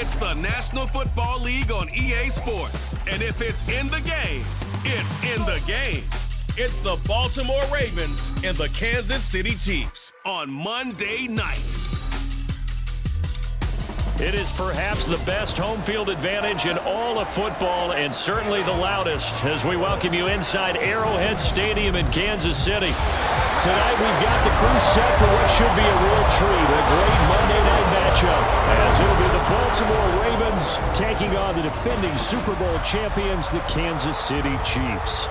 It's the National Football League on EA Sports. And if it's in the game, it's in the game. It's the Baltimore Ravens and the Kansas City Chiefs on Monday night. It is perhaps the best home field advantage in all of football, and certainly the loudest, as we welcome you inside Arrowhead Stadium in Kansas City. Tonight we've got the crew set for what should be a real treat, a great Monday night matchup, as it'll be the Baltimore Ravens taking on the defending Super Bowl champions, the Kansas City Chiefs.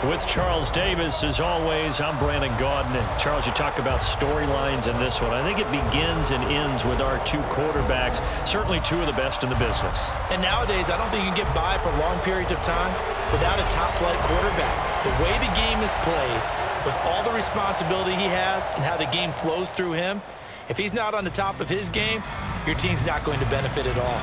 With Charles Davis, as always, I'm Brandon Gaudin. Charles, you talk about storylines in this one. I think it begins and ends with our two quarterbacks, certainly two of the best in the business. And nowadays, I don't think you can get by for long periods of time without a top-flight quarterback. The way the game is played, with all the responsibility he has and how the game flows through him, if he's not on the top of his game, your team's not going to benefit at all.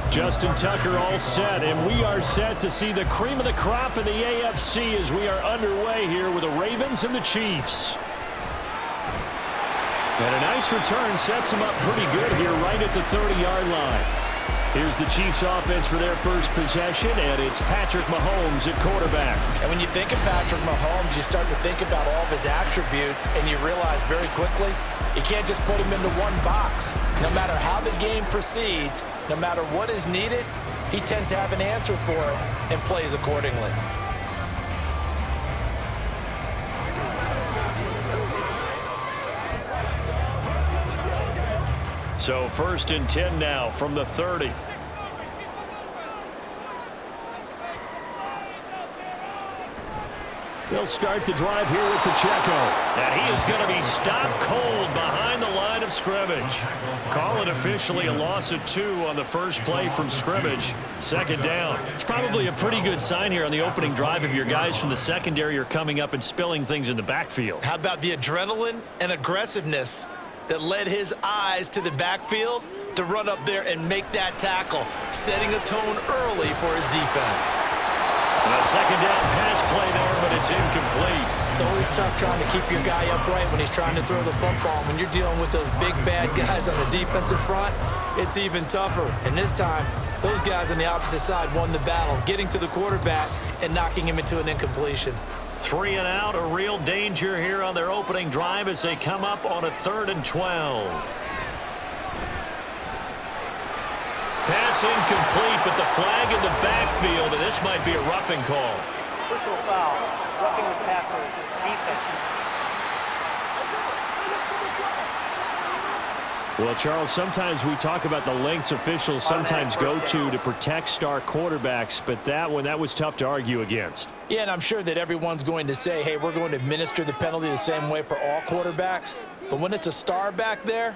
Justin Tucker all set, and we are set to see the cream of the crop in the AFC as we are underway here with the Ravens and the Chiefs. And a nice return sets them up pretty good here right at the 30-yard line. Here's the Chiefs offense for their first possession, and it's Patrick Mahomes at quarterback. And when you think of Patrick Mahomes, you start to think about all of his attributes, and you realize very quickly you can't just put him into one box. No matter how the game proceeds, no matter what is needed, he tends to have an answer for it and plays accordingly. So 1st and 10 now from the 30. They'll start the drive here with Pacheco. And he is going to be stopped cold behind the line of scrimmage. Call it officially a loss of 2 on the first play from scrimmage. 2nd down. It's probably a pretty good sign here on the opening drive if your guys from the secondary are coming up and spilling things in the backfield. How about the adrenaline and aggressiveness that led his eyes to the backfield to run up there and make that tackle, setting a tone early for his defense. And a 2nd down pass play there, but it's incomplete. It's always tough trying to keep your guy upright when he's trying to throw the football. When you're dealing with those big, bad guys on the defensive front, it's even tougher. And this time, those guys on the opposite side won the battle, getting to the quarterback and knocking him into an incompletion. 3 and out, a real danger here on their opening drive as they come up on a 3rd and 12. Pass incomplete, but the flag in the backfield, and this might be a roughing call. Personal foul, roughing the passer, defense. Well, Charles, sometimes we talk about the lengths officials sometimes go to protect star quarterbacks, but that was tough to argue against. Yeah, and I'm sure that everyone's going to say, hey, we're going to administer the penalty the same way for all quarterbacks. But when it's a star back there,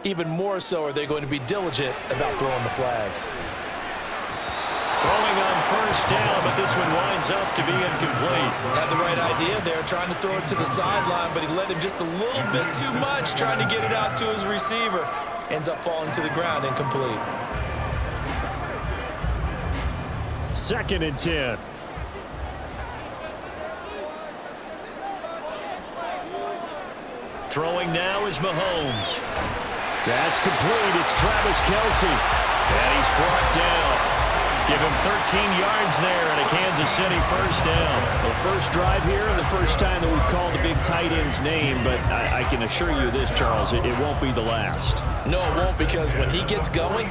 even more so are they going to be diligent about throwing the flag. Throwing on 1st down, but this one winds up to be incomplete. Had the right idea there, trying to throw it to the sideline, but he led him just a little bit too much, trying to get it out to his receiver. Ends up falling to the ground, incomplete. 2nd and 10. Throwing now is Mahomes. That's complete. It's Travis Kelce. And he's brought down. Give him 13 yards there and a Kansas City 1st down. The first drive here and the first time that we've called the big tight end's name, but I can assure you this, Charles, it won't be the last. No, it won't, because when he gets going,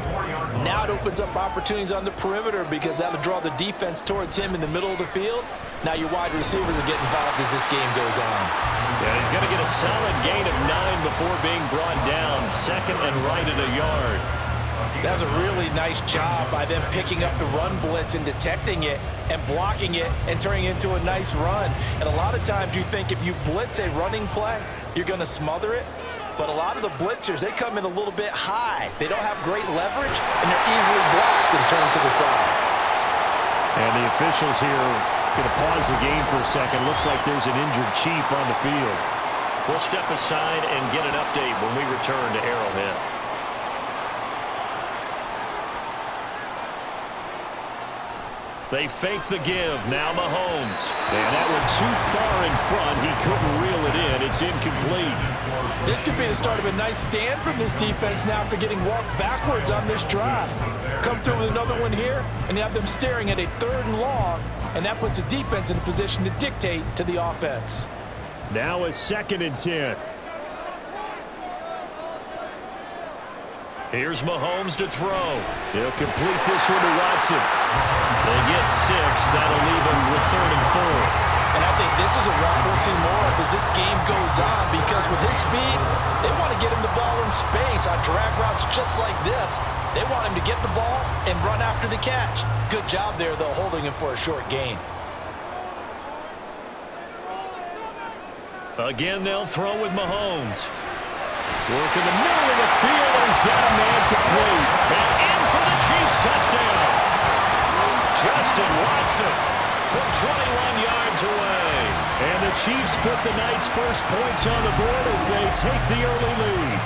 now it opens up opportunities on the perimeter because that'll draw the defense towards him in the middle of the field. Now your wide receivers are getting involved as this game goes on. Yeah, he's going to get a solid gain of 9 before being brought down. 2nd and right at a yard. That was a really nice job by them picking up the run blitz and detecting it and blocking it and turning it into a nice run. And a lot of times you think if you blitz a running play, you're going to smother it. But a lot of the blitzers, they come in a little bit high. They don't have great leverage, and they're easily blocked and turned to the side. And the officials here going to pause the game for a second. Looks like there's an injured Chief on the field. We'll step aside and get an update when we return to Arrowhead. They fake the give. Now Mahomes. And that one too far in front. He couldn't reel it in. It's incomplete. This could be the start of a nice stand from this defense now after getting walked backwards on this drive. Come through with another one here, and you have them staring at a 3rd and long, and that puts the defense in a position to dictate to the offense. Now a 2nd and 10. Here's Mahomes to throw. He'll complete this one to Watson. They get 6. That'll leave him with 3rd and 4. And I think this is a route we'll see more of as this game goes on, because with his speed, they want to get him the ball in space on drag routes just like this. They want him to get the ball and run after the catch. Good job there, though, holding him for a short gain. Again, they'll throw with Mahomes. Work in the middle of the field, and he's got a man complete. And in for the Chiefs touchdown. Justin Watson from 21 yards away. And the Chiefs put the Knights' first points on the board as they take the early lead.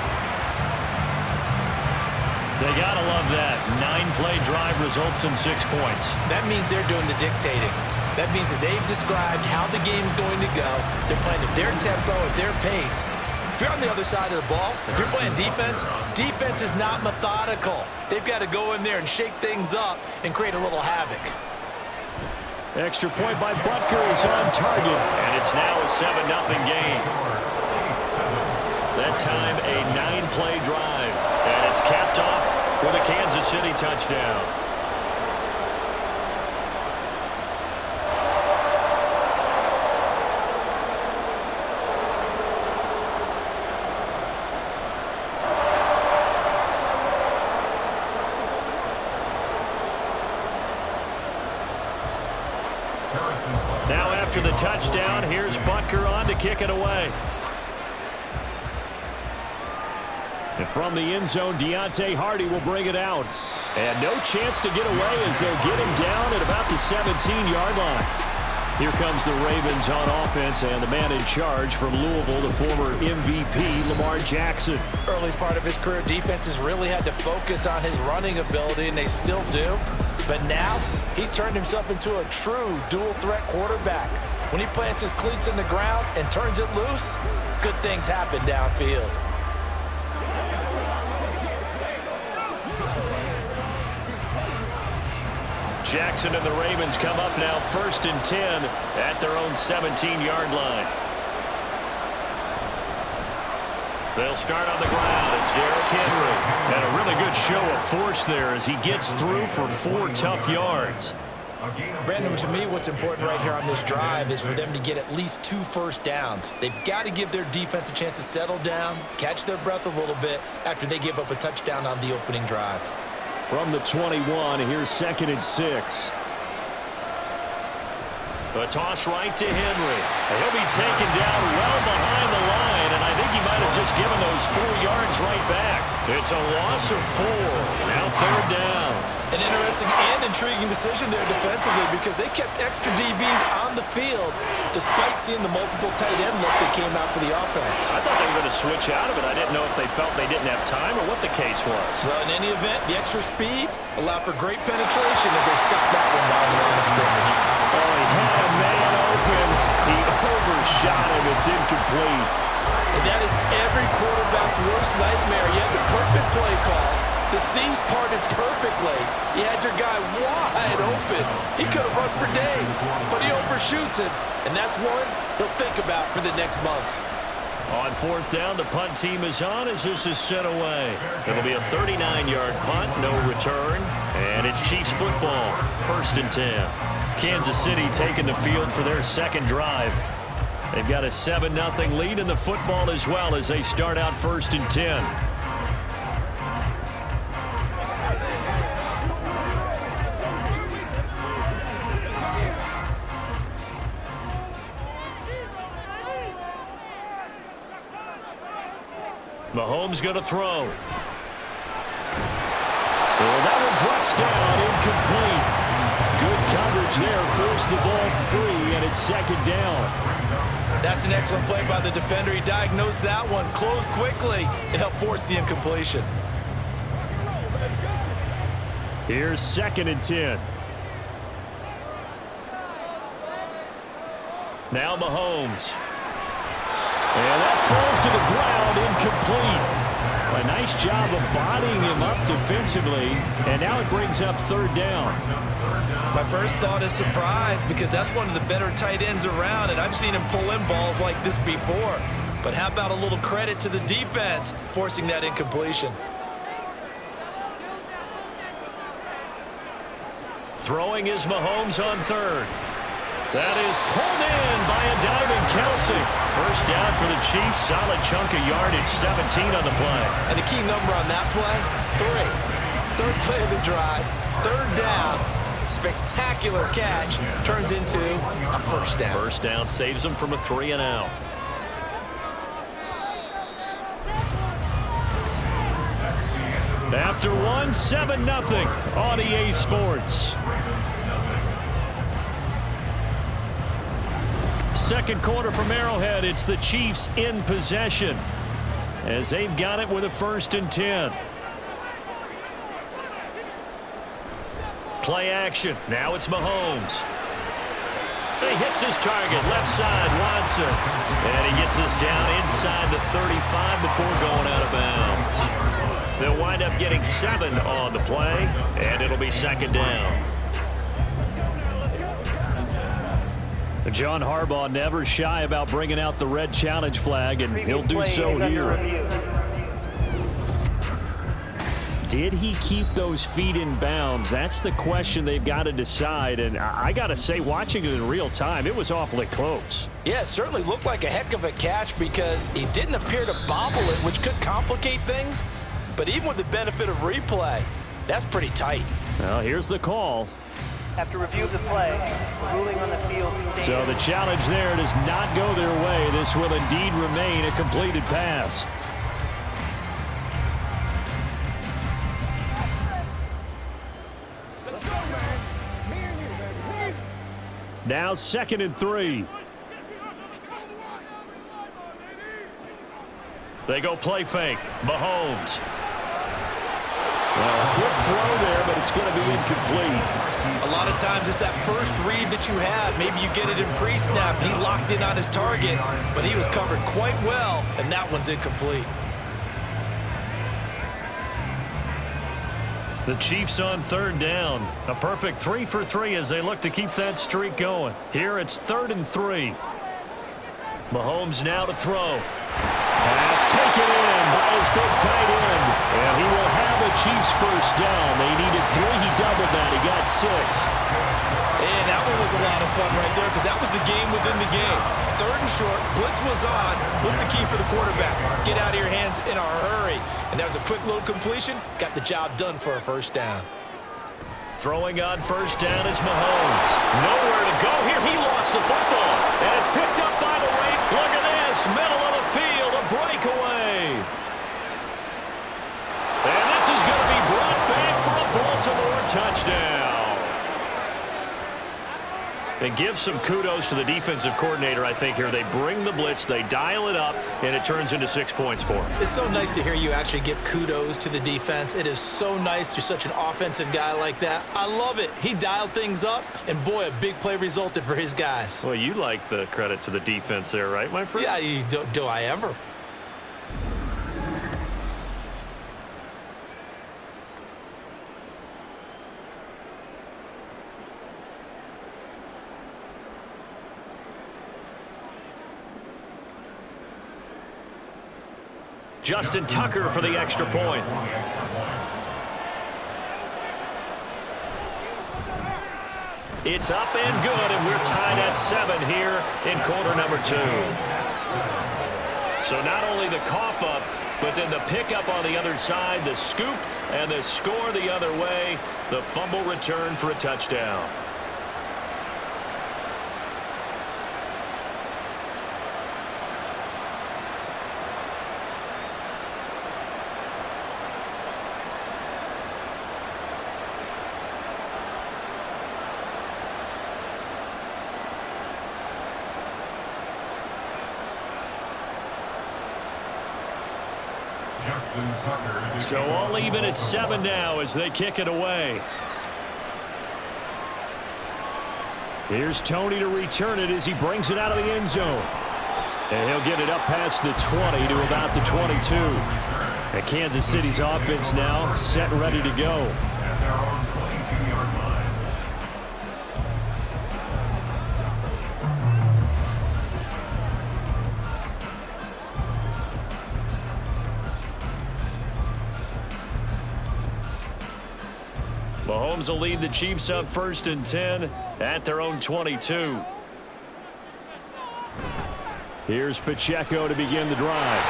They got to love that. 9-play drive results in 6 points. That means they're doing the dictating. That means that they've described how the game's going to go. They're playing at their tempo, at their pace. If you're on the other side of the ball, if you're playing defense, defense is not methodical. They've got to go in there and shake things up and create a little havoc. Extra point by Butker is on target, and it's now a 7-0 game. That time a 9-play drive, and it's capped off with a Kansas City touchdown. Now after the touchdown, here's Butker on to kick it away. And from the end zone, Deontay Hardy will bring it out. And no chance to get away as they'll get him down at about the 17-yard line. Here comes the Ravens on offense, and the man in charge from Louisville, the former MVP, Lamar Jackson. Early part of his career, defenses really had to focus on his running ability, and they still do. But now, he's turned himself into a true dual-threat quarterback. When he plants his cleats in the ground and turns it loose, good things happen downfield. Jackson and the Ravens come up now 1st and 10 at their own 17-yard line. They'll start on the ground. It's Derrick Henry. And a really good show of force there as he gets through for 4 tough yards. Brandon, to me, what's important right here on this drive is for them to get at least 2 first downs. They've got to give their defense a chance to settle down, catch their breath a little bit after they give up a touchdown on the opening drive. From the 21, here's 2nd and 6. A toss right to Henry. He'll be taken down well behind the line, and I think he might have just given those 4 yards right back. It's a loss of 4. Now 3rd down. An interesting and intriguing decision there defensively because they kept extra DBs on the field despite seeing the multiple tight end look that came out for the offense. I thought they were going to switch out of it. I didn't know if they felt they didn't have time or what the case was. Well, in any event, the extra speed allowed for great penetration as they stuffed that one by the line of scrimmage. Oh, he had a man open. He overshot him. It's incomplete. And that is every quarterback's worst nightmare. You had the perfect play call. The seams parted perfectly. You had your guy wide open. He could have run for days, but he overshoots him. And that's one he'll think about for the next month. On 4th down, the punt team is on as this is sent away. It'll be a 39-yard punt, no return. And it's Chiefs football, 1st and 10. Kansas City taking the field for their 2nd drive. They've got a 7-0 lead in the football as well as they start out 1st and 10. Mahomes going to throw. And that one drops down, incomplete. Good coverage there, forced the ball free, and it's second down. That's an excellent play by the defender. He diagnosed that one, closed quickly, and helped force the incompletion. Here's 2nd and 10. Now Mahomes. And that falls to the ground, incomplete. A nice job of bodying him up defensively, and now it brings up 3rd down. My first thought is surprise, because that's one of the better tight ends around, and I've seen him pull in balls like this before. But how about a little credit to the defense forcing that incompletion? Throwing is Mahomes on 3rd. That is pulled in by a diving Kelsey. First down for the Chiefs. Solid chunk of yardage, 17 on the play. And the key number on that play, 3. 3rd play of the drive, 3rd down. Spectacular catch turns into a first down. First down saves them from a 3 and out. After 1, 7-0 on EA Sports. Second quarter from Arrowhead. It's the Chiefs in possession as they've got it with a 1st and 10. Play action. Now it's Mahomes. He hits his target, left side, Watson. And he gets us down inside the 35 before going out of bounds. They'll wind up getting 7 on the play, and it'll be 2nd down. John Harbaugh never shy about bringing out the red challenge flag, and he'll do so here. Did he keep those feet in bounds? That's the question they've got to decide. And I got to say, watching it in real time, it was awfully close. Yeah, it certainly looked like a heck of a catch because he didn't appear to bobble it, which could complicate things. But even with the benefit of replay, that's pretty tight. Well, here's the call. After review of the play, ruling on the field. So the challenge there does not go their way. This will indeed remain a completed pass. Now 2nd and 3. They go play fake. Mahomes. Well, quick throw there, but it's going to be incomplete. A lot of times it's that first read that you have. Maybe you get it in pre-snap, and he locked in on his target, but he was covered quite well, and that one's incomplete. The Chiefs on 3rd down. A perfect 3 for 3 as they look to keep that streak going. Here it's 3rd and 3. Mahomes now to throw. Pass taken in by his big tight end. And he will have a Chiefs first down. They needed 3. He doubled that. He got 6. And that one was a lot of fun right there because that was the game within the game. 3rd and short. Blitz was on. What's the key for the quarterback? Get out of your hands in a hurry. And that was a quick little completion. Got the job done for a first down. Throwing on first down is Mahomes. Nowhere to go here. He lost the football. And it's picked up by the right. Look at this. Middle of the field. A breakaway. And this is going to be brought back for a Baltimore touchdown. And give some kudos to the defensive coordinator, I think, here. They bring the blitz, they dial it up, and it turns into 6 points for them. It's so nice to hear you actually give kudos to the defense. It is so nice. You're such an offensive guy like that. I love it. He dialed things up, and boy, a big play resulted for his guys. Well, you like the credit to the defense there, right, my friend? Yeah, do I ever? Justin Tucker for the extra point. It's up and good, and we're tied at 7 here in quarter number 2. So not only the cough up, but then the pickup on the other side, the scoop, and the score the other way, the fumble return for a touchdown. So all even at 7 now as they kick it away. Here's Tony to return it as he brings it out of the end zone. And he'll get it up past the 20 to about the 22. And Kansas City's offense now set and ready to go. Mahomes will lead the Chiefs up 1st and 10 at their own 22. Here's Pacheco to begin the drive.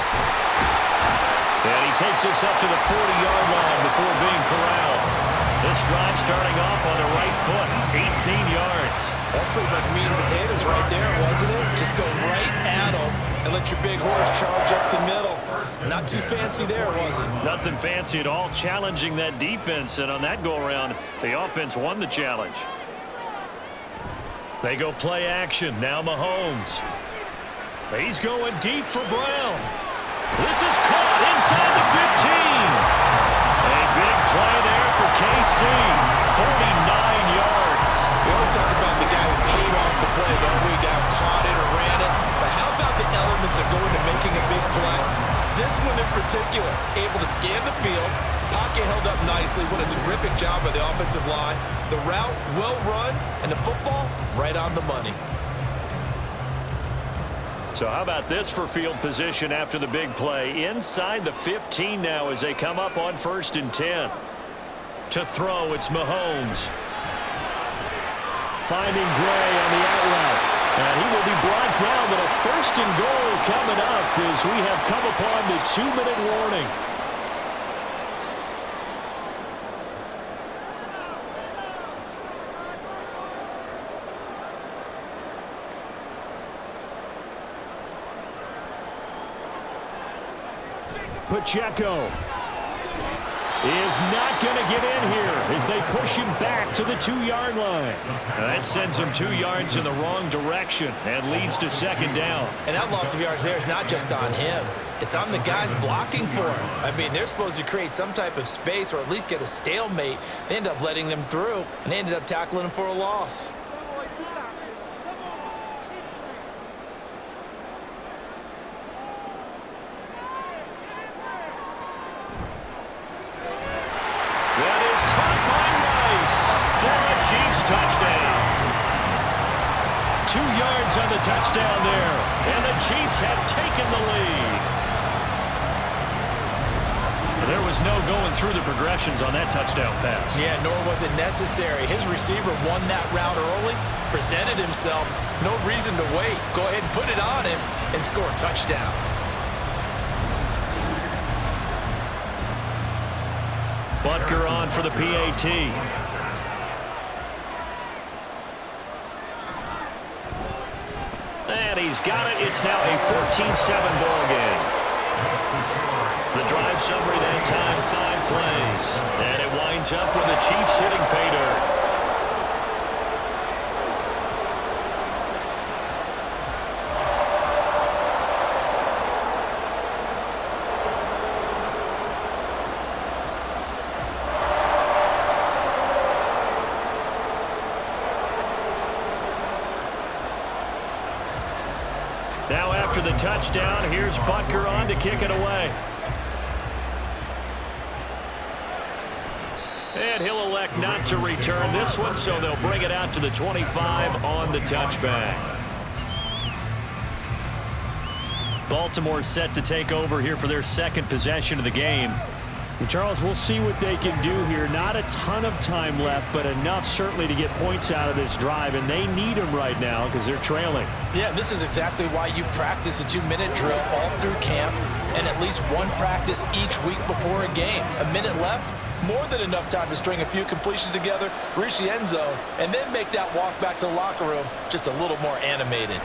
And he takes us up to the 40-yard line before being corralled. This drive starting off on the right foot, 18 yards. That's pretty much meat and potatoes right there, wasn't it? Just go right at them and let your big horse charge up the middle. Not too fancy there, was it? Nothing fancy at all, challenging that defense, and on that go-around, the offense won the challenge. They go play action. Now Mahomes. He's going deep for Brown. This is caught inside the 15. A big play there for KC. 49 yards. We always talk about the guy who came off the play, don't we? Guy who caught it or ran it. But how about the elements that go into making a big play? This one in particular, able to scan the field. Pocket held up nicely. What a terrific job by the offensive line. The route, well run, and the football, right on the money. So how about this for field position after the big play? Inside the 15 now as they come up on 1st and 10. To throw, it's Mahomes. Finding Gray on the out route. And he will be brought down, but a 1st and goal coming up as we have come upon the 2-minute warning. Pacheco is not going to get in here as they push him back to the 2-yard line. That sends him 2 yards in the wrong direction and leads to 2nd down. And that loss of yards there is not just on him. It's on the guys blocking for him. I mean, they're supposed to create some type of space or at least get a stalemate. They end up letting them through, and they ended up tackling him for a loss. Chiefs touchdown. 2 yards on the touchdown there. And the Chiefs have taken the lead. There was no going through the progressions on that touchdown pass. Yeah, nor was it necessary. His receiver won that route early, presented himself. No reason to wait. Go ahead and put it on him and score a touchdown. Butker on for the PAT. And he's got it. It's now a 14-7 ball game. The drive summary that time, 5 plays. And it winds up with the Chiefs hitting pay dirt. Now after the touchdown, here's Butker on to kick it away. And he'll elect not to return this one, so they'll bring it out to the 25 on the touchback. Baltimore set to take over here for their 2nd possession of the game. Charles, we'll see what they can do here. Not a ton of time left, but enough certainly to get points out of this drive, and they need them right now because they're trailing. Yeah, this is exactly why you practice a 2-minute drill all through camp and at least one practice each week before a game. A minute left, more than enough time to string a few completions together, reach the end zone, and then make that walk back to the locker room just a little more animated.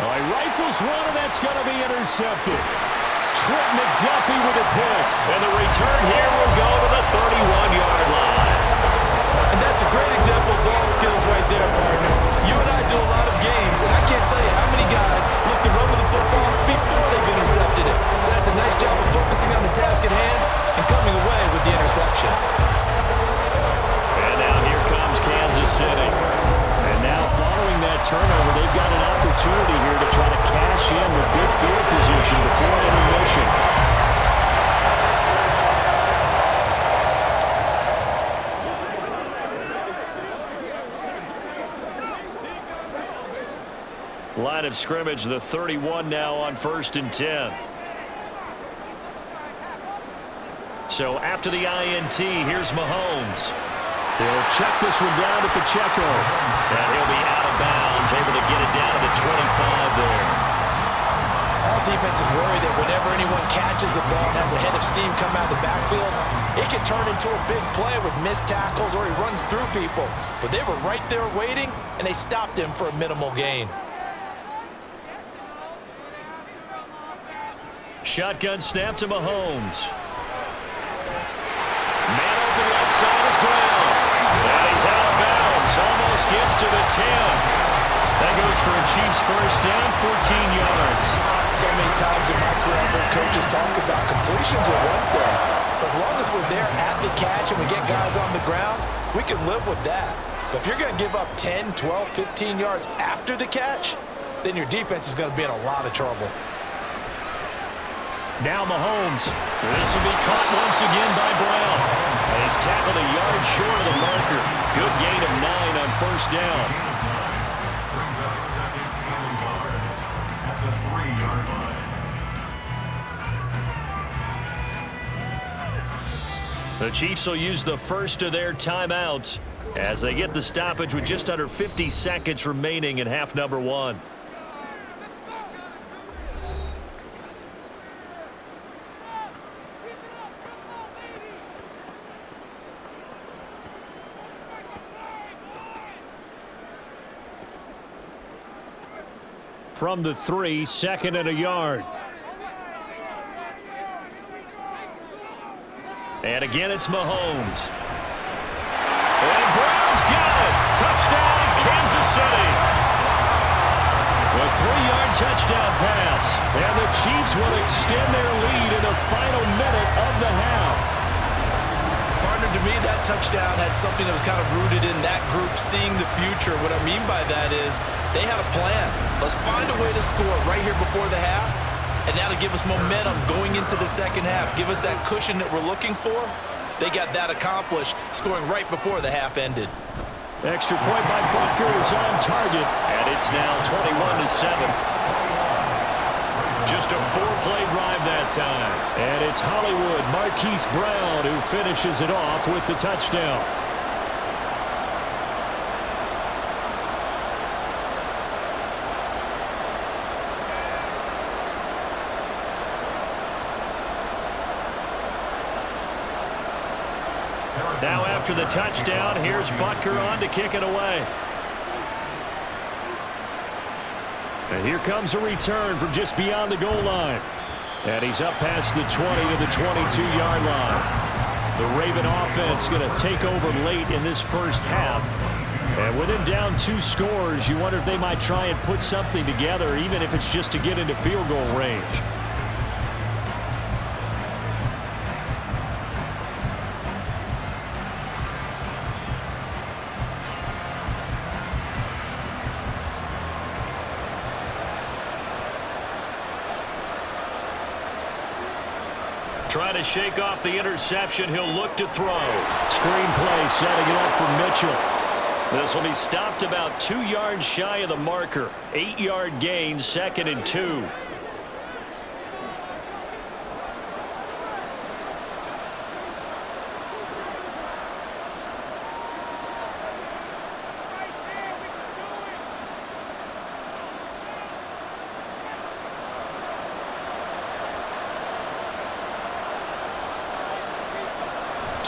All right, rifles one, and that's going to be intercepted. Trent McDuffie with a pick. And the return here will go to the 31-yard line. And that's a great example of ball skills right there, partner. You and I do a lot of games, and I can't tell you how many guys look to run with the football before they've intercepted it. So that's a nice Line of scrimmage, the 31 now on 1st and 10. So after the INT, here's Mahomes. He'll check this one down to Pacheco. And he'll be out of bounds, able to get it down to the 25 there. All defenses worry that whenever anyone catches the ball and has a head of steam come out of the backfield, it can turn into a big play with missed tackles or he runs through people. But they were right there waiting, and they stopped him for a minimal gain. Shotgun snap to Mahomes. Man open left side is Brown. And he's out of bounds. Almost gets to the 10. That goes for a Chiefs first down, 14 yards. So many times in my career, I've heard coaches talk about completions are one thing. But as long as we're there at the catch and we get guys on the ground, we can live with that. But if you're going to give up 10, 12, 15 yards after the catch, then your defense is going to be in a lot of trouble. Now Mahomes. This will be caught once again by Brown. And he's tackled a yard short of the marker. Good gain of 9 on first down. The Chiefs will use the first of their timeouts as they get the stoppage with just under 50 seconds remaining in half number 1. From the 3, 2nd and a yard. And again, it's Mahomes. And Brown's got it. Touchdown, Kansas City. A 3-yard touchdown pass. And the Chiefs will extend their lead in the final minute of the half. Partner, to me, that touchdown had something that was kind of rooted in that group seeing the future. What I mean by that is they had a plan. Let's find a way to score right here before the half. And now to give us momentum going into the second half, give us that cushion that we're looking for. They got that accomplished, scoring right before the half ended. Extra point by Butker is on target, and it's now 21-7. Just a 4-play drive that time. And it's Hollywood Marquise Brown who finishes it off with the touchdown. Now after the touchdown, here's Butker on to kick it away. And here comes a return from just beyond the goal line. And he's up past the 20 to the 22-yard line. The Raven offense going to take over late in this first half. And with them down 2 scores, you wonder if they might try and put something together, even if it's just to get into field goal range. Trying to shake off the interception. He'll look to throw. Screenplay setting it up for Mitchell. This will be stopped about 2 yards shy of the marker. 8-yard gain, 2nd and 2.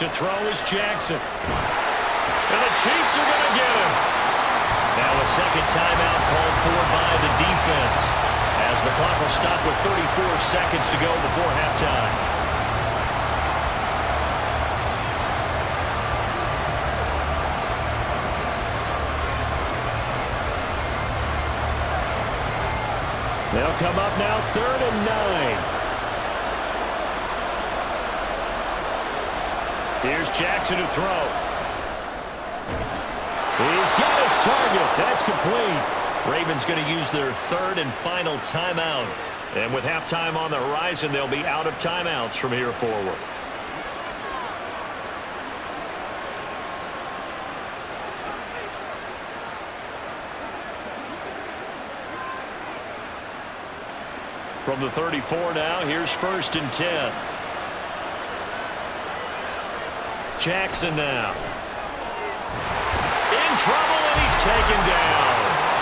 To throw is Jackson. And the Chiefs are going to get him. Now a second timeout called for by the defense, as the clock will stop with 34 seconds to go before halftime. They'll come up now 3rd and 9. Here's Jackson to throw. He's got his target. That's complete. Ravens going to use their 3rd and final timeout. And with halftime on the horizon, they'll be out of timeouts from here forward. From the 34 now, here's 1st and 10. Jackson now. In trouble, and he's taken down.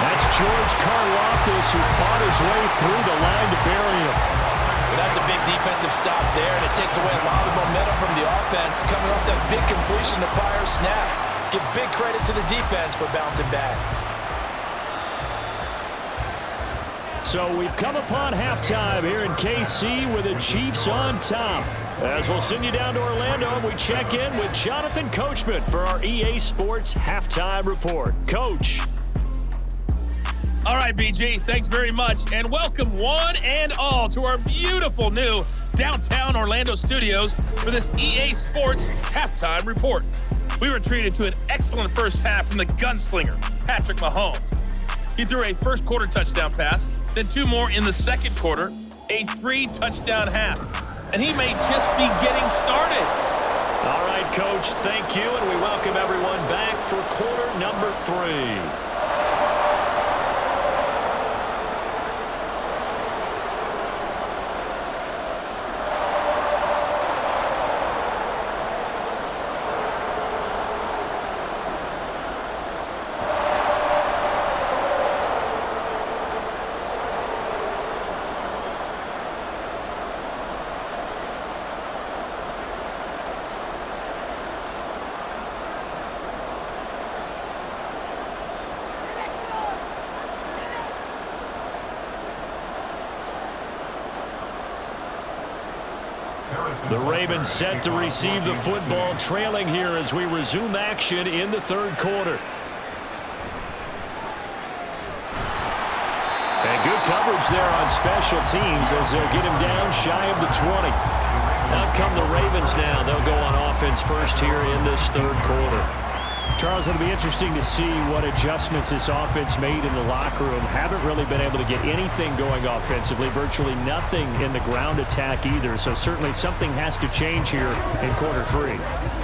That's George Karlaftis, who fought his way through the line to bury him. Well, that's a big defensive stop there, and it takes away a lot of momentum from the offense coming off that big completion the prior snap. Give big credit to the defense for bouncing back. So we've come upon halftime here in KC with the Chiefs on top. As we'll send you down to Orlando, and we check in with Jonathan Coachman for our EA Sports Halftime Report. Coach. All right, BG, thanks very much, and welcome one and all to our beautiful new downtown Orlando studios for this EA Sports Halftime Report. We were treated to an excellent first half from the gunslinger, Patrick Mahomes. He threw a first-quarter touchdown pass, then 2 more in the second quarter, a 3-touchdown half. And he may just be getting started. All right, Coach, thank you, and we welcome everyone back for quarter number 3. The Ravens set to receive the football, trailing here as we resume action in the third quarter. And good coverage there on special teams as they'll get him down shy of the 20. Out come the Ravens now. They'll go on offense first here in this third quarter. Charles, it'll be interesting to see what adjustments this offense made in the locker room. Haven't really been able to get anything going offensively, virtually nothing in the ground attack either. So certainly something has to change here in quarter 3.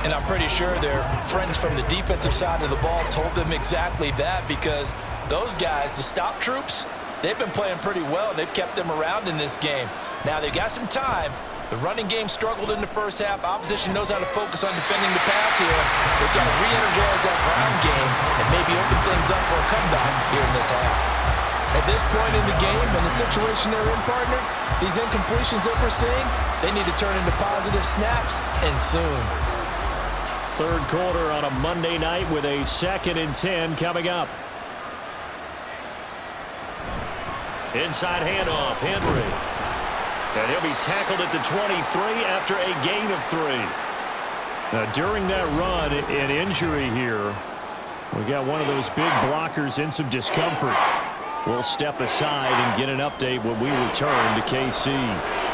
And I'm pretty sure their friends from the defensive side of the ball told them exactly that, because those guys, the stop troops, they've been playing pretty well, and they've kept them around in this game. Now they've got some time. The running game struggled in the first half. Opposition knows how to focus on defending the pass here. They've got to re-energize that ground game and maybe open things up for a comeback here in this half. At this point in the game and the situation they're in, partner, these incompletions that we're seeing, they need to turn into positive snaps, and soon. Third quarter on a Monday night with a 2nd and 10 coming up. Inside handoff, Henry. And he'll be tackled at the 23 after a gain of 3. Now, during that run, an injury here. We got one of those big blockers in some discomfort. We'll step aside and get an update when we return to KC.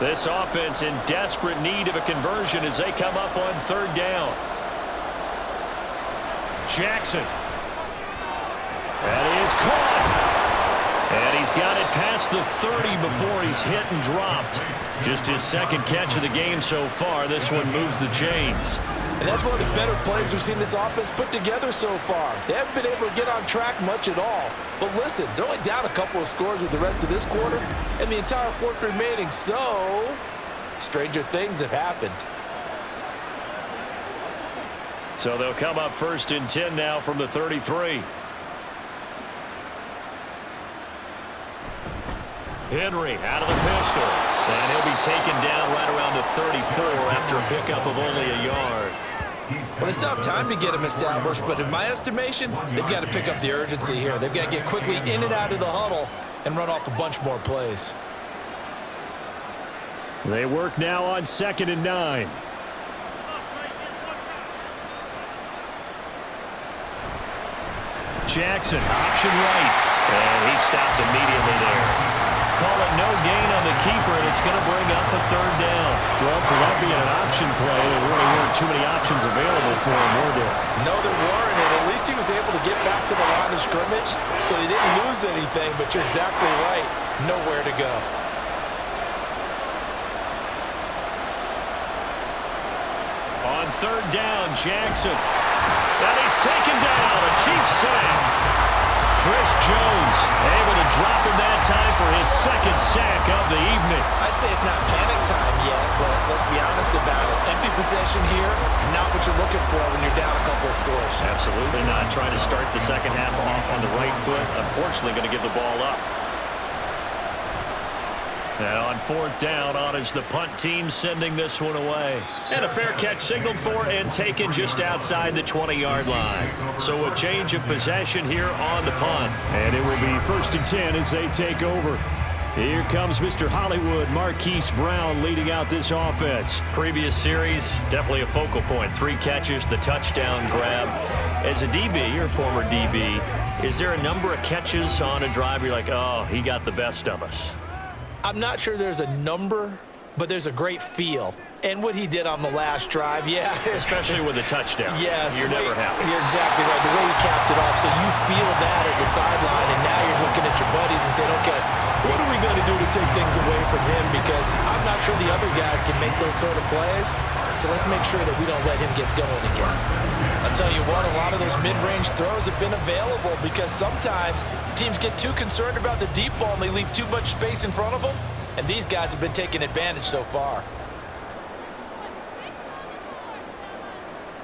This offense in desperate need of a conversion as they come up on 3rd down. Jackson. That is caught. And he's got it past the 30 before he's hit and dropped. Just his 2nd catch of the game so far. This one moves the chains. And that's one of the better plays we've seen this offense put together so far. They haven't been able to get on track much at all. But listen, they're only down a couple of scores with the rest of this quarter and the entire 4th remaining. So, stranger things have happened. So they'll come up 1st and 10 now from the 33. Henry out of the pistol. And he'll be taken down right around the 34 after a pickup of only a yard. Well, they still have time to get him established, but in my estimation, they've got to pick up the urgency here. They've got to get quickly in and out of the huddle and run off a bunch more plays. They work now on 2nd and 9. Jackson, option right. And he stopped immediately there. Call it no gain on the keeper, and it's going to bring up a 3rd down. Well, for that being an option play, there really weren't too many options available for him, were there? No, there weren't, and at least he was able to get back to the line of scrimmage, so he didn't lose anything, but you're exactly right. Nowhere to go. On third down, Jackson. And he's taken down. A Chiefs sack. Chris Jones able to drop in that time for his second sack of the evening. I'd say it's not panic time yet, but let's be honest about it. Empty possession here, not what you're looking for when you're down a couple of scores. Absolutely not. Trying to start the second half off on the right foot. Unfortunately, going to give the ball up. And on fourth down, on is the punt team sending this one away. And a fair catch signaled for and taken just outside the 20-yard line. So a change of possession here on the punt. And it will be 1st and 10 as they take over. Here comes Mr. Hollywood, Marquise Brown, leading out this offense. Previous series, definitely a focal point. 3 catches, the touchdown grab. As a DB, or former DB, is there a number of catches on a drive you're like, oh, he got the best of us? I'm not sure there's a number, but there's a great feel. And what he did on the last drive, yeah. Especially with a touchdown. Yes. You're never happy. You're exactly right. The way he capped it off, so you feel that at the sideline, and now you're looking at your buddies and saying, okay, what are we going to do to take things away from him? Because I'm not sure the other guys can make those sort of plays. So let's make sure that we don't let him get going again. I'll tell you what, a lot of those mid-range throws have been available because sometimes teams get too concerned about the deep ball and they leave too much space in front of them. And these guys have been taking advantage so far.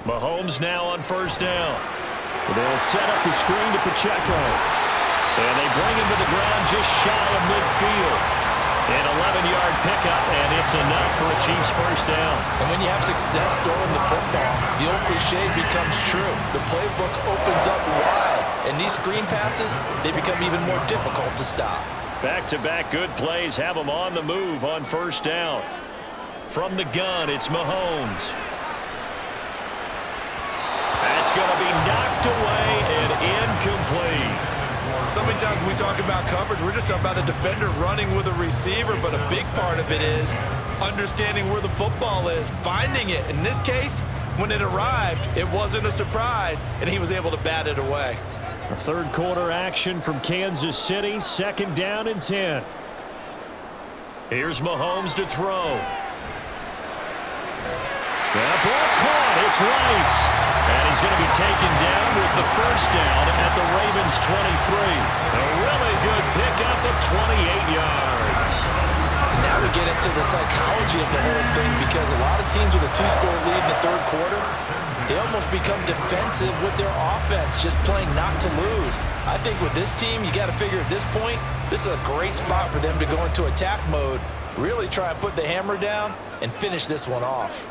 Mahomes now on first down. They'll set up the screen to Pacheco. And they bring him to the ground just shy of midfield. An 11-yard pickup, and it's enough for a Chiefs first down. And when you have success throwing the football, the old cliche becomes true. The playbook opens up wide, and these screen passes, they become even more difficult to stop. Back-to-back good plays have them on the move on first down. From the gun, it's Mahomes. That's going to be knocked away and incomplete. So many times when we talk about coverage, we're just about a defender running with a receiver, but a big part of it is understanding where the football is, finding it. In this case, when it arrived, it wasn't a surprise, and he was able to bat it away. A third quarter action from Kansas City, 2nd down and 10. Here's Mahomes to throw. That ball caught. It's Rice. And he's going to be taken down with the first down at the Ravens 23. A really good pickup of 28 yards. Now we get into the psychology of the whole thing because a lot of teams with a 2-score lead in the third quarter, they almost become defensive with their offense, just playing not to lose. I think with this team, you got to figure at this point, this is a great spot for them to go into attack mode, really try and put the hammer down and finish this one off.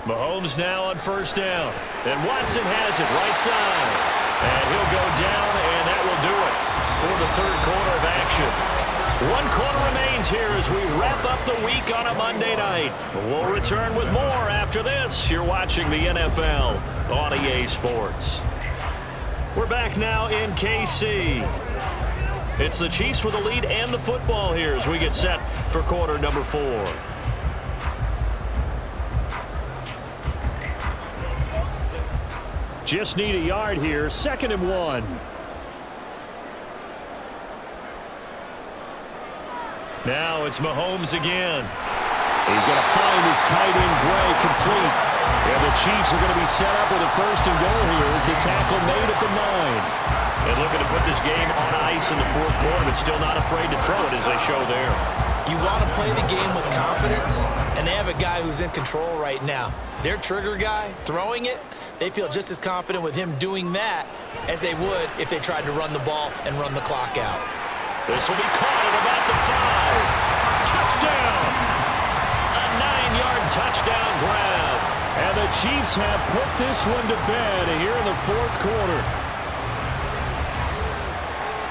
Mahomes now on first down. And Watson has it right side. And he'll go down, and that will do it for the third quarter of action. 1 quarter remains here as we wrap up the week on a Monday night. We'll return with more after this. You're watching the NFL on EA Sports. We're back now in KC. It's the Chiefs with the lead and the football here as we get set for quarter number 4. Just need a yard here, 2nd and 1. Now it's Mahomes again. He's going to find his tight end, Gray, complete. And the Chiefs are going to be set up with a 1st and goal here as the tackle made at the 9. And looking to put this game on ice in the fourth quarter, but still not afraid to throw it as they show there. You want to play the game with confidence, and they have a guy who's in control right now. Their trigger guy, throwing it, they feel just as confident with him doing that as they would if they tried to run the ball and run the clock out. This will be caught at about the 5. Touchdown! A 9-yard touchdown grab. And the Chiefs have put this one to bed here in the fourth quarter.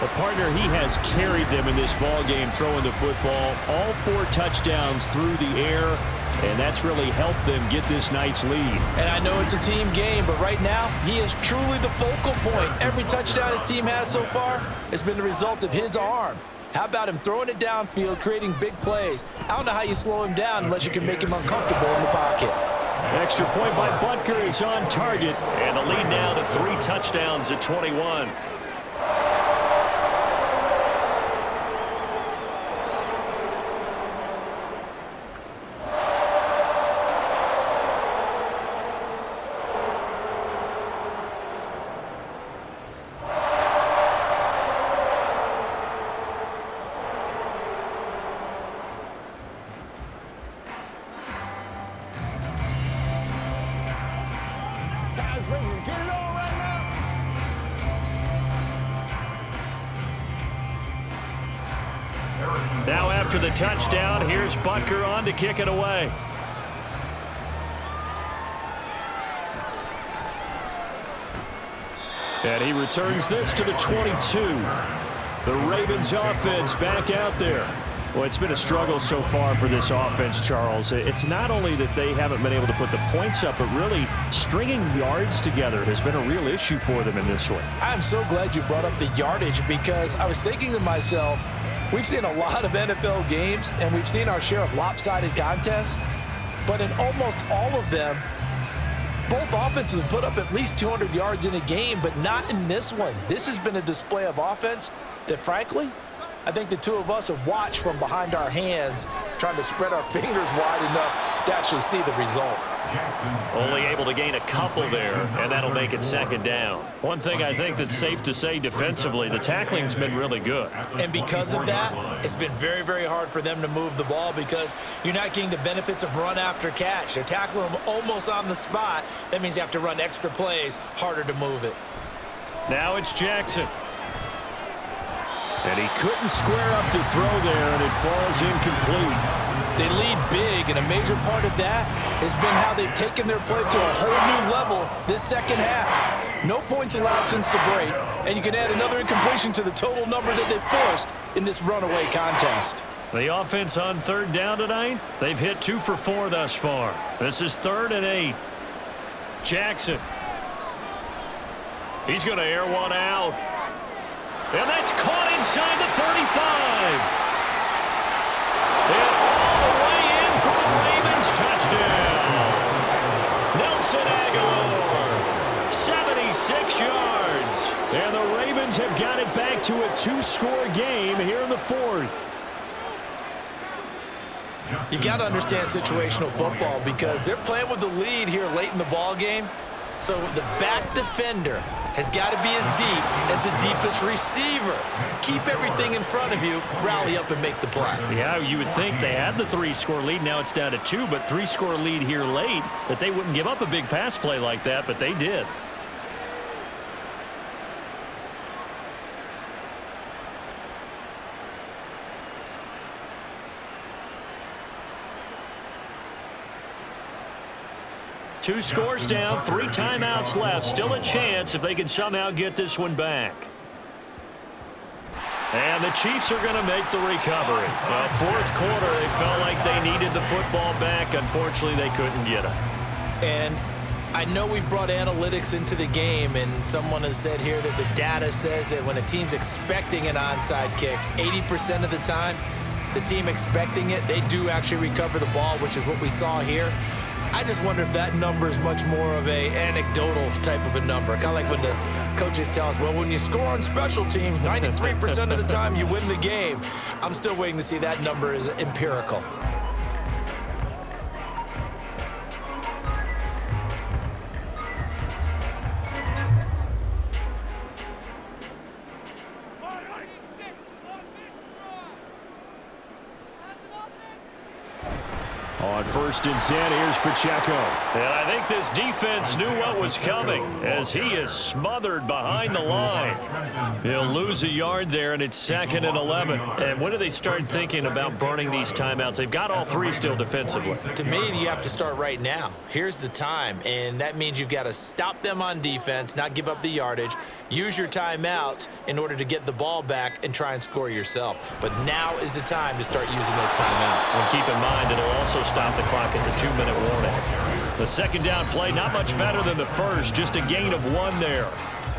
A partner, he has carried them in this ball game throwing the football. All 4 touchdowns through the air. And that's really helped them get this nice lead. And I know it's a team game, but right now, he is truly the focal point. Every touchdown his team has so far has been the result of his arm. How about him throwing it downfield, creating big plays? I don't know how you slow him down unless you can make him uncomfortable in the pocket. Extra point by Butker is on target, and the lead now to 3 touchdowns at 21. Now after the touchdown, here's Butker on to kick it away. And he returns this to the 22. The Ravens offense back out there. Well, it's been a struggle so far for this offense, Charles. It's not only that they haven't been able to put the points up, but really stringing yards together has been a real issue for them in this one. I'm so glad you brought up the yardage because I was thinking to myself, we've seen a lot of NFL games, and we've seen our share of lopsided contests, but in almost all of them, both offenses have put up at least 200 yards in a game, but not in this one. This has been a display of offense that, frankly, I think the two of us have watched from behind our hands, trying to spread our fingers wide enough to actually see the result. Only able to gain a couple there, and that'll make it second down. One thing I think that's safe to say defensively, the tackling's been really good. And because of that, it's been very, very hard for them to move the ball because you're not getting the benefits of run after catch. They're tackling them almost on the spot. That means you have to run extra plays, harder to move it. Now it's Jackson. And he couldn't square up to throw there, and it falls incomplete. They lead big, and a major part of that has been how they've taken their play to a whole new level this second half. No points allowed since the break, and you can add another incompletion to the total number that they've forced in this runaway contest. The offense on third down tonight, they've hit 2 for 4 thus far. This is 3rd and 8. Jackson. He's going to air one out. And that's caught inside the 35. And all the way in for the Ravens touchdown. Nelson Aguilar, 76 yards. And the Ravens have got it back to a 2-score game here in the 4th. You got to understand situational football because they're playing with the lead here late in the ball game. So the back defender has got to be as deep as the deepest receiver. Keep everything in front of you, rally up and make the play. Yeah, you would think they had the 3-score lead. Now it's down to 2, but 3-score lead here late, that they wouldn't give up a big pass play like that, but they did. Two scores down, 3 timeouts left. Still a chance if they can somehow get this one back. And the Chiefs are going to make the recovery. Well, 4th quarter, they felt like they needed the football back. Unfortunately, they couldn't get it. And I know we've brought analytics into the game, and someone has said here that the data says that when a team's expecting an onside kick, 80% of the time, the team expecting it, they do actually recover the ball, which is what we saw here. I just wonder if that number is much more of a anecdotal type of a number. Kind of like when the coaches tell us, well, when you score on special teams, 93% of the time you win the game. I'm still waiting to see that number is empirical. On 1st and 10, here's Pacheco. And I think this defense knew what was coming as he is smothered behind the line. He'll lose a yard there, and it's 2nd and 11. And when do they start thinking about burning these timeouts? They've got all 3 still defensively. To me, you have to start right now. Here's the time, and that means you've got to stop them on defense, not give up the yardage, use your timeouts in order to get the ball back and try and score yourself. But now is the time to start using those timeouts. And keep in mind, it'll also stop the clock at the 2-minute warning. The second down play, not much better than the first, just a gain of 1 there.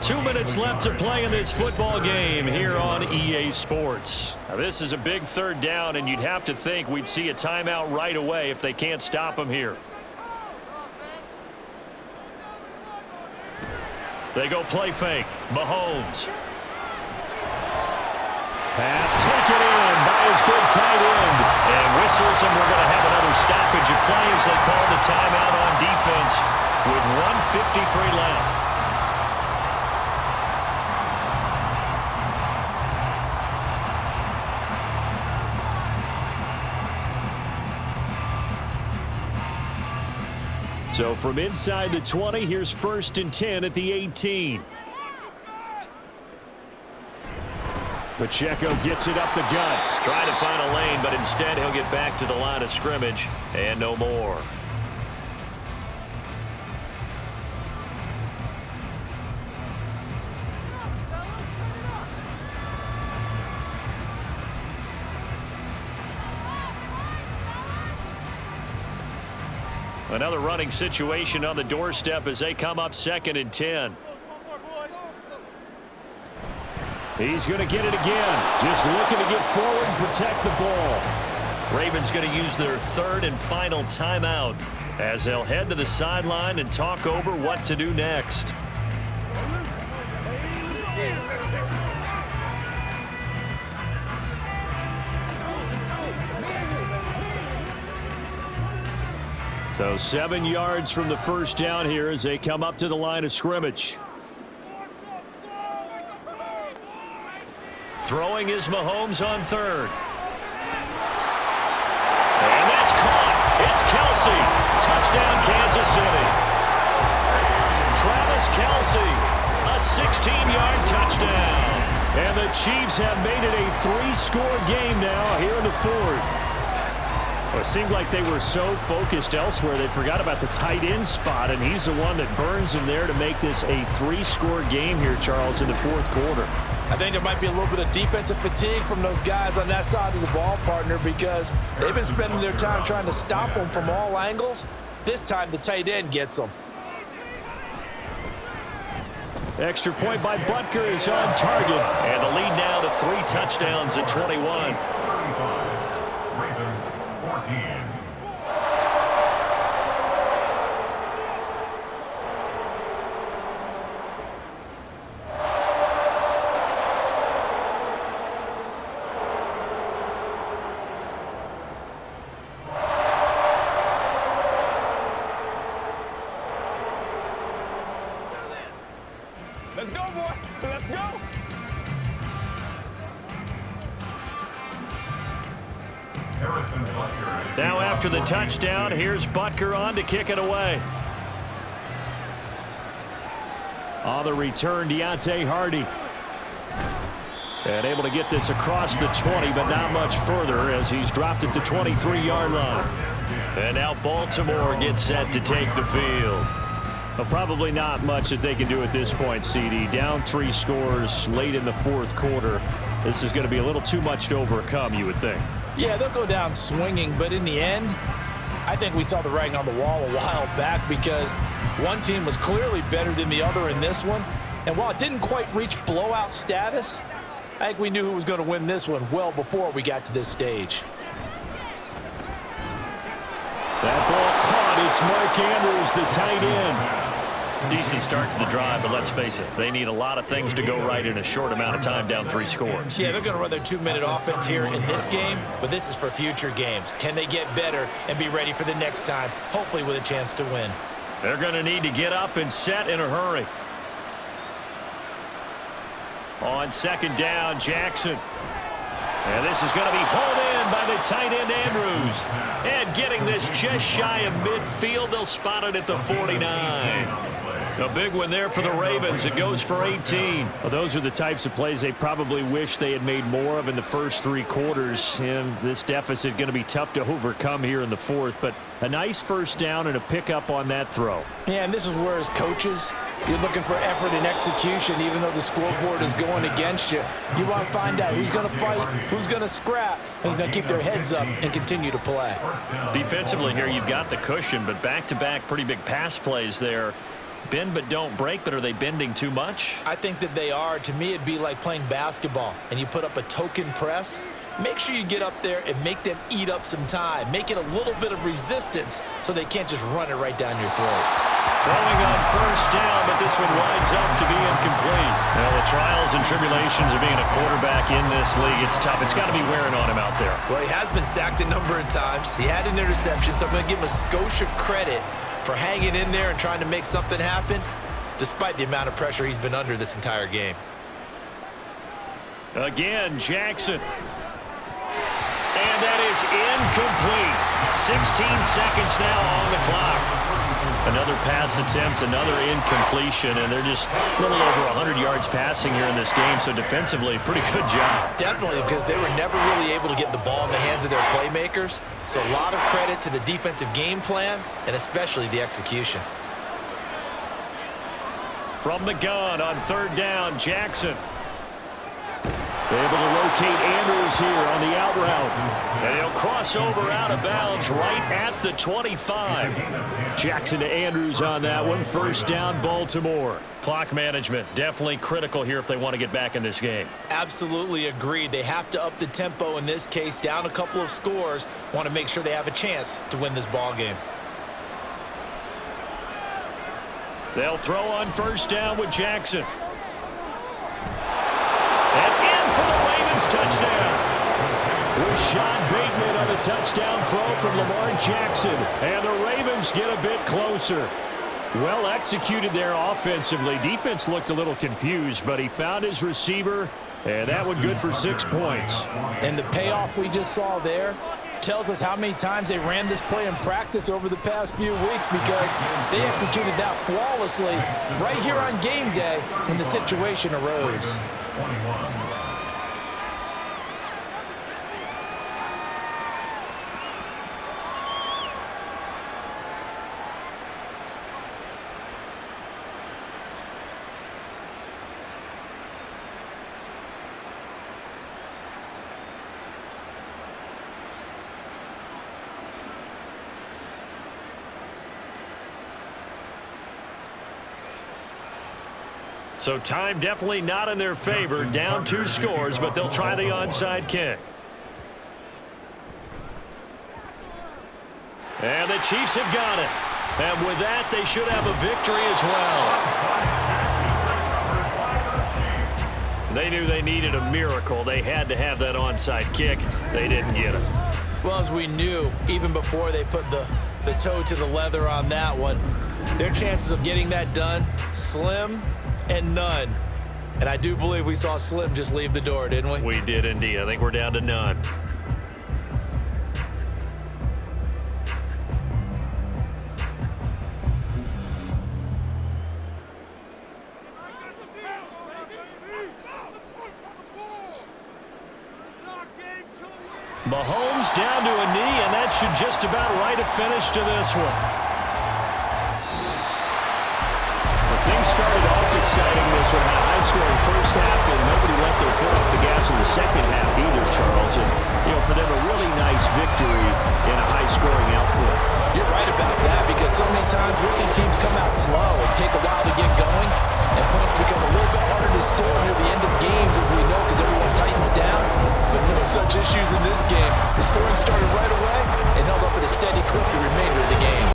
2 minutes left to play in this football game here on EA EA Sports. Now, this is a big third down, and you'd have to think we'd see a timeout right away if they can't stop him here. They go play fake. Mahomes. Pass taken in by his big tight end. And whistles, and we're going to have another stoppage of play as they call the timeout on defense with 1:53 left. So from inside the 20, here's 1st and 10 at the 18. Pacheco gets it up the gut. Trying to find a lane, but instead he'll get back to the line of scrimmage and no more. Another running situation on the doorstep as they come up 2nd and 10. He's going to get it again. Just looking to get forward and protect the ball. Ravens going to use their 3rd and final timeout as they'll head to the sideline and talk over what to do next. So 7 yards from the first down here as they come up to the line of scrimmage. Throwing is Mahomes on 3rd. And that's caught. It's Kelce. Touchdown, Kansas City. Travis Kelce, a 16-yard touchdown. And the Chiefs have made it a 3-score game now here in the 4th. Well, it seemed like they were so focused elsewhere they forgot about the tight end spot, and he's the one that burns them there to make this a 3-score game here, Charles, in the 4th quarter. I think there might be a little bit of defensive fatigue from those guys on that side of the ball, partner, because they've been spending their time trying to stop them from all angles. This time the tight end gets them. Extra point by Butker is on target. And the lead now to 3 touchdowns at 21. Ravens 14. Let's go, boy. Let's go. Now after the touchdown, here's Butker on to kick it away. On the return, Deontay Hardy. And able to get this across the 20, but not much further as he's dropped it to 23-yard line. And now Baltimore gets set to take the field. Well, probably not much that they can do at this point, CD. Down 3 scores late in the 4th quarter. This is going to be a little too much to overcome, you would think. Yeah, they'll go down swinging, but in the end, I think we saw the writing on the wall a while back because one team was clearly better than the other in this one. And while it didn't quite reach blowout status, I think we knew who was going to win this one well before we got to this stage. That ball caught. It's Mark Andrews, the tight end. Decent start to the drive, but let's face it, they need a lot of things to go right in a short amount of time down 3 scores. Yeah, they're going to run their 2-minute offense here in this game, but this is for future games. Can they get better and be ready for the next time, hopefully with a chance to win? They're going to need to get up and set in a hurry. On 2nd down, Jackson. And this is going to be hauled in by the tight end, Andrews. And getting this just shy of midfield, they'll spot it at the 49. A big one there for the Ravens. It goes for 18. Well, those are the types of plays they probably wish they had made more of in the first 3 quarters. And this deficit going to be tough to overcome here in the 4th. But a nice first down and a pickup on that throw. Yeah, and this is where as coaches, you're looking for effort and execution, even though the scoreboard is going against you. You want to find out who's going to fight, who's going to scrap, who's going to keep their heads up and continue to play. Defensively here, you've got the cushion, but back-to-back pretty big pass plays there. bend but don't break, but are they bending too much? I think that they are. To me, it'd be like playing basketball, and you put up a token press. Make sure you get up there and make them eat up some time. Make it a little bit of resistance so they can't just run it right down your throat. Throwing on first down, but this one winds up to be incomplete. Well, the trials and tribulations of being a quarterback in this league, it's tough. It's got to be wearing on him out there. Well, he has been sacked a number of times. He had an interception, so I'm going to give him a skosh of credit for hanging in there and trying to make something happen, despite the amount of pressure he's been under this entire game. Again, Jackson. And that is incomplete. 16 seconds now on the clock. Another pass attempt, another incompletion, and they're just a little over 100 yards passing here in this game, so defensively, pretty good job. Definitely, because they were never really able to get the ball in the hands of their playmakers, so a lot of credit to the defensive game plan, and especially the execution. From the gun on third down, Jackson. Able to locate Andrews here on the out route. And he'll cross over out of bounds right at the 25. Jackson to Andrews on that one. First down, Baltimore. Clock management definitely critical here if they want to get back in this game. Absolutely agreed. They have to up the tempo in this case, down a couple of scores. Want to make sure they have a chance to win this ball game. They'll throw on first down with Jackson. And in for the Ravens touchdown. Rashad Bateman on a touchdown throw from Lamar Jackson. And the Ravens get a bit closer. Well executed there offensively. Defense looked a little confused, but he found his receiver, and that one good for 6 points. And the payoff we just saw there tells us how many times they ran this play in practice over the past few weeks, because they executed that flawlessly right here on game day when the situation arose. So time definitely not in their favor. Down 2 scores, but they'll try the onside kick. And the Chiefs have got it. And with that, they should have a victory as well. They knew they needed a miracle. They had to have that onside kick. They didn't get it. Well, as we knew, even before they put the toe to the leather on that one, their chances of getting that done, slim and none. And I do believe we saw Slim just leave the door, didn't we? We did indeed. I think we're down to none. Mahomes down to a knee, and that should just about write a finish to this one. Things started off exciting this one. Had a high-scoring first half, and nobody let their foot off the gas in the second half either, Charles. And, for them, a really nice victory in a high-scoring output. You're right about that, because so many times we'll see teams come out slow and take a while to get going, and points become a little bit harder to score near the end of games, as we know, because everyone tightens down. But no such issues in this game. The scoring